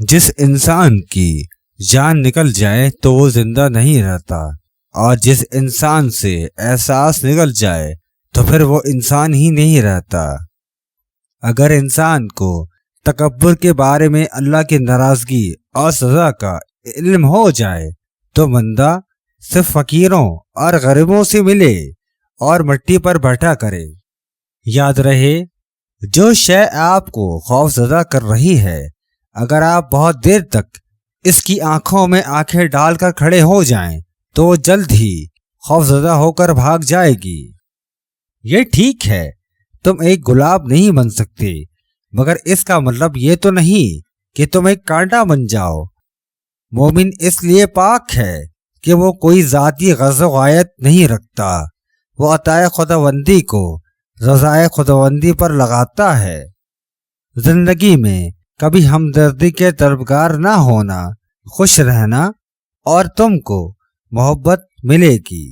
جس انسان کی جان نکل جائے تو وہ زندہ نہیں رہتا، اور جس انسان سے احساس نکل جائے تو پھر وہ انسان ہی نہیں رہتا۔ اگر انسان کو تکبر کے بارے میں اللہ کی ناراضگی اور سزا کا علم ہو جائے تو بندہ صرف فقیروں اور غریبوں سے ملے اور مٹی پر بیٹھا کرے۔ یاد رہے، جو شے آپ کو خوف زدہ کر رہی ہے، اگر آپ بہت دیر تک اس کی آنکھوں میں آنکھیں ڈال کر کھڑے ہو جائیں تو وہ جلد ہی خوف زدہ ہو کر بھاگ جائے گی۔ یہ ٹھیک ہے، تم ایک گلاب نہیں بن سکتے، مگر اس کا مطلب یہ تو نہیں کہ تم ایک کانٹا بن جاؤ۔ مومن اس لیے پاک ہے کہ وہ کوئی ذاتی غرض و غایت نہیں رکھتا، وہ عطائے خداوندی کو رضائے خداوندی پر لگاتا ہے۔ زندگی میں کبھی ہمدردی کے طلبگار نہ ہونا، خوش رہنا اور تم کو محبت ملے گی۔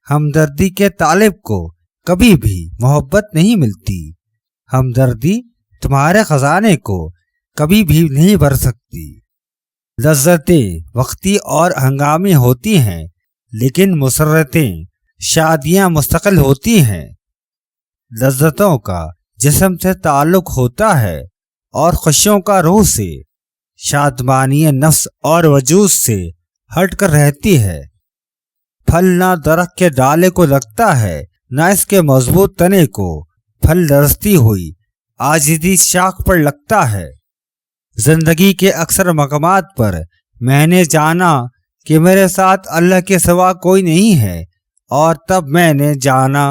ہمدردی کے طالب کو کبھی بھی محبت نہیں ملتی۔ ہمدردی تمہارے خزانے کو کبھی بھی نہیں بھر سکتی۔ لذتیں وقتی اور ہنگامی ہوتی ہیں، لیکن مسرتیں شادیاں مستقل ہوتی ہیں۔ لذتوں کا جسم سے تعلق ہوتا ہے اور خوشیوں کا روح سے، شادمانی نفس اور وجود سے ہٹ کر رہتی ہے۔ پھل نہ درخت کے ڈالے کو لگتا ہے، نہ اس کے مضبوط تنے کو پھل لرزتی ہوئی عاجزی شاخ پر لگتا ہے۔ زندگی کے اکثر مقامات پر میں نے جانا کہ میرے ساتھ اللہ کے سوا کوئی نہیں ہے، اور تب میں نے جانا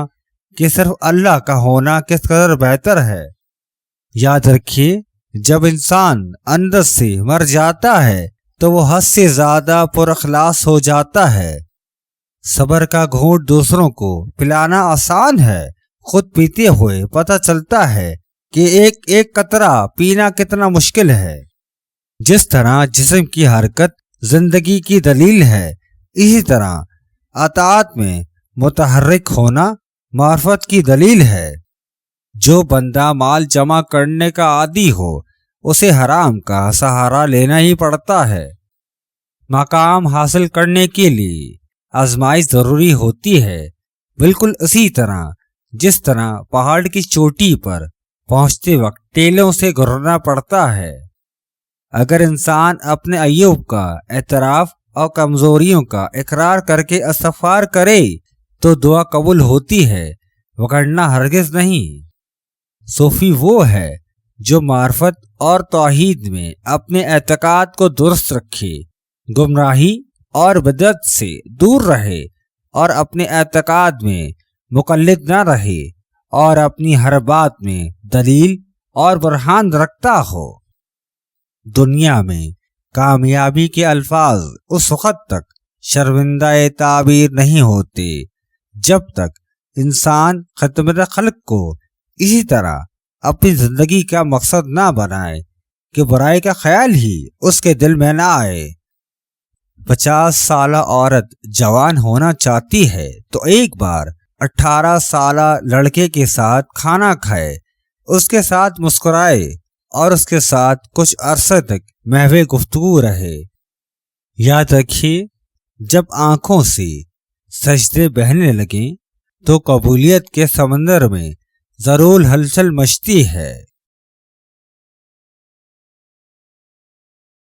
کہ صرف اللہ کا ہونا کس قدر بہتر ہے۔ یاد رکھیے، جب انسان اندر سے مر جاتا ہے تو وہ حد سے زیادہ پر اخلاص ہو جاتا ہے۔ صبر کا گھونٹ دوسروں کو پلانا آسان ہے، خود پیتے ہوئے پتہ چلتا ہے کہ ایک ایک قطرہ پینا کتنا مشکل ہے۔ جس طرح جسم کی حرکت زندگی کی دلیل ہے، اسی طرح اطاعت میں متحرک ہونا معرفت کی دلیل ہے۔ جو بندہ مال جمع کرنے کا عادی ہو، اسے حرام کا سہارا لینا ہی پڑتا ہے۔ مقام حاصل کرنے کے لیے آزمائش ضروری ہوتی ہے، بالکل اسی طرح جس طرح پہاڑ کی چوٹی پر پہنچتے وقت ٹیلوں سے گزرنا پڑتا ہے۔ اگر انسان اپنے عیوب کا اعتراف اور کمزوریوں کا اقرار کر کے استغفار کرے تو دعا قبول ہوتی ہے، وگرنہ ہرگز نہیں۔ صوفی وہ ہے جو معرفت اور توحید میں اپنے اعتقاد کو درست رکھے، گمراہی اور بدعت سے دور رہے، اور اپنے اعتقاد میں مقلد نہ رہے، اور اپنی ہر بات میں دلیل اور برہان رکھتا ہو۔ دنیا میں کامیابی کے الفاظ اس وقت تک شرمندہ تعبیر نہیں ہوتے جب تک انسان خدمت خلق کو اسی طرح اپنی زندگی کا مقصد نہ بنائے کہ برائی کا خیال ہی اس کے دل میں نہ آئے۔ 50 سالہ عورت جوان ہونا چاہتی ہے تو ایک بار 18 سالہ لڑکے کے ساتھ کھانا کھائے، اس کے ساتھ مسکرائے اور اس کے ساتھ کچھ عرصے تک محو گفتگو رہے۔ یاد رکھیے، جب آنکھوں سے سجدے بہنے لگیں تو قبولیت کے سمندر میں ضرور ہلچل مچتی ہے۔